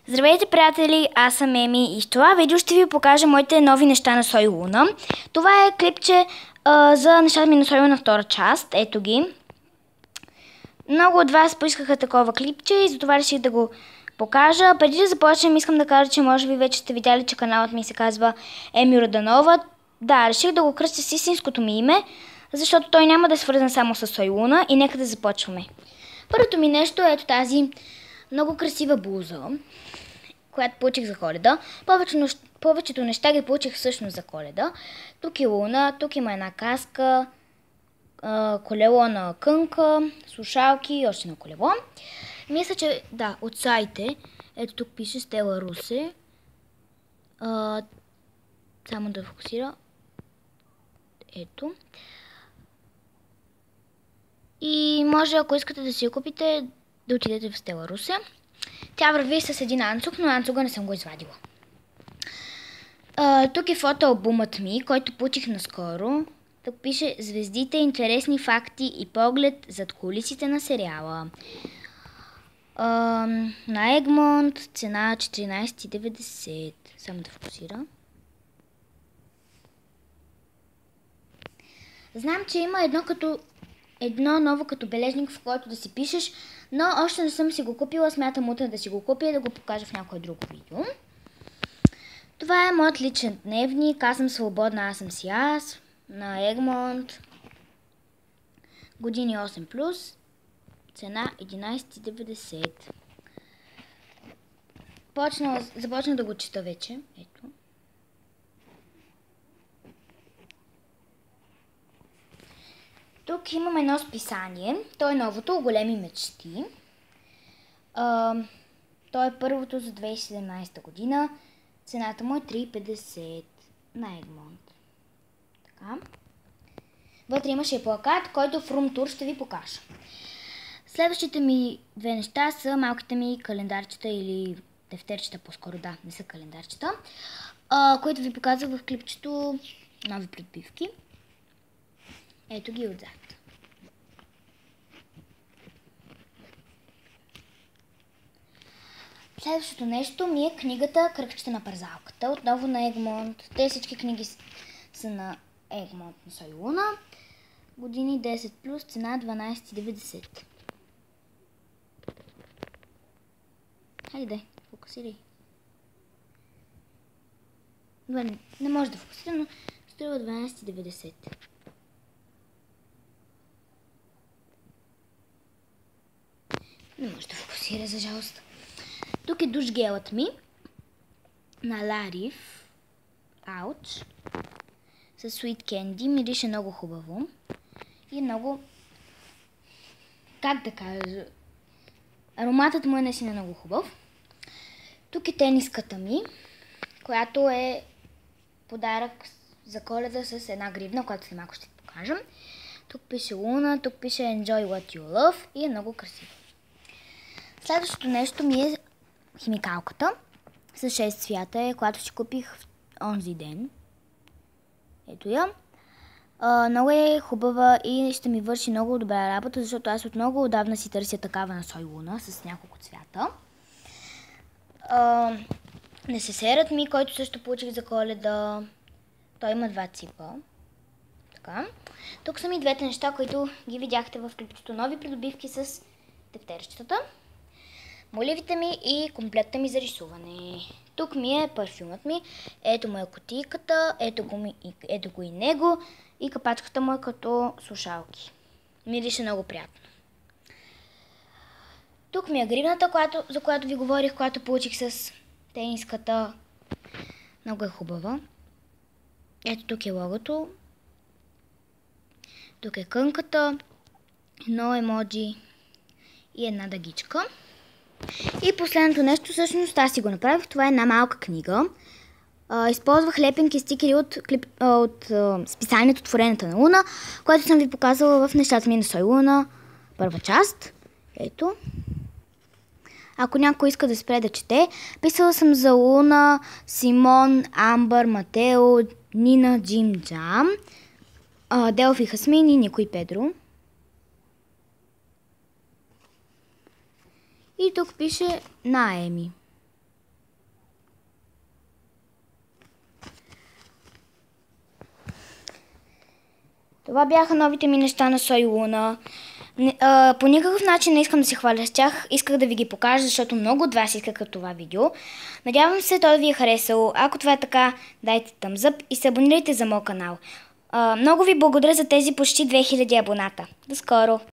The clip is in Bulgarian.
Здравейте, приятели! Аз съм Еми и в това видео ще ви покажа моите нови неща на Сой Луна. Това е клипче за нещата ми на Сой Луна втора част. Ето ги. Много от вас поискаха такова клипче и затова реших да го покажа. Преди да започнем, искам да кажа, че може би вече сте видяли, че каналът ми се казва Еми Роданова. Да, реших да го кръстя с истинското ми име, защото той няма да е свързан само с Сой Луна и нека да започваме. Първото ми нещо е ето тази много красива блуза, която получих за Коледа. Повечето неща ги получих всъщност за Коледа. Тук е Луна, тук има една каска, колело на кънка, слушалки и още на колело. Мисля, че да, от сайта, ето тук пише Стела Русе. Само да фокусира. Ето. И може, ако искате да си я купите, да отидете в Стела Русе. Тя върви с един анцуг, но анцуга не съм го извадила. Тук е фотоалбумът ми, който получих наскоро. Тук пише звездите, интересни факти и поглед зад кулисите на сериала. На Егмонт, цена 14,90. Само да фокусира. Знам, че има едно ново като бележник, в който да си пишеш, но още не съм си го купила. Смятам утре да си го купя и да го покажа в някое друго видео. Това е моят личен дневник. Аз съм свободна, аз съм си аз. На Егмонт. Години 8+. Цена 11,90. Започна да го чета вече. Ето. Тук имам едно списание. То е новото Големи мечти. То е първото за 2017 година. Цената му е 3,50 на Егмонт. Така. Вътре имаше и плакат, който в Room Tour ще ви покажа. Следващите ми две неща са малките ми календарчета или тефтерчета, по-скоро да, не са календарчета, които ви показах в клипчето нови придобивки. Ето ги отзад. Следващото нещо ми е книгата Кръгчета на парзалката. Отново на Егмонт. Те всички книги са на Егмонт на Сой Луна. Години 10+, цена 12,90. Хайде, фокусирай. Не може да фокусира, но струва 12,90. Не може да фокусира, за жалост. Тук е душ гелът ми на Лариф Ouch с Sweet Candy. Мирише много хубаво и много, как да кажа, ароматът му е наистина много хубав. Тук е тениската ми, която е подарък за Коледа с една гривна, която след малко ще покажем. Тук пише Луна, тук пише Enjoy what you love и е много красиво. Следващото нещо ми е химикалката с 6 цвята, която си купих в онзи ден. Ето я. Много е хубава и ще ми върши много добра работа, защото аз от много отдавна си търся такава на Сой Луна с няколко цвята. Несесерът ми, който също получих за Коледа. Той има 2 ципа. Така. Тук са ми двете неща, които ги видяхте в клипчето. Нови придобивки с тефтерчетата. Моливите ми и комплектът ми за рисуване. Тук ми е парфюмът ми. Ето му е кутийката, ето го и него. И капачката му е като слушалки. Мирише много приятно. Тук ми е гривната, за която ви говорих, която получих с тениската. Много е хубава. Ето тук е логото. Тук е кънката, едно емоджи и една дъгичка. И последното нещо, всъщност аз си го направих. Това е една малка книга. Използвах лепенки, стикери от списанието Творената на Луна, което съм ви показала в нещата ми на Сой Луна, първа част. Ето. Ако някой иска да спре да чете, писала съм за Луна, Симон, Амбър, Матео, Нина, Джим, Джам, Делфи, Хасмин и Нико и Педро. И тук пише на Еми. Това бяха новите ми неща на Сой Луна. По никакъв начин не искам да се хваля с тях. Исках да ви ги покажа, защото много от вас искаха това видео. Надявам се той да ви е харесало. Ако това е така, дайте thumbs up и се абонирайте за моят канал. Много ви благодаря за тези почти 2000 абоната. До скоро!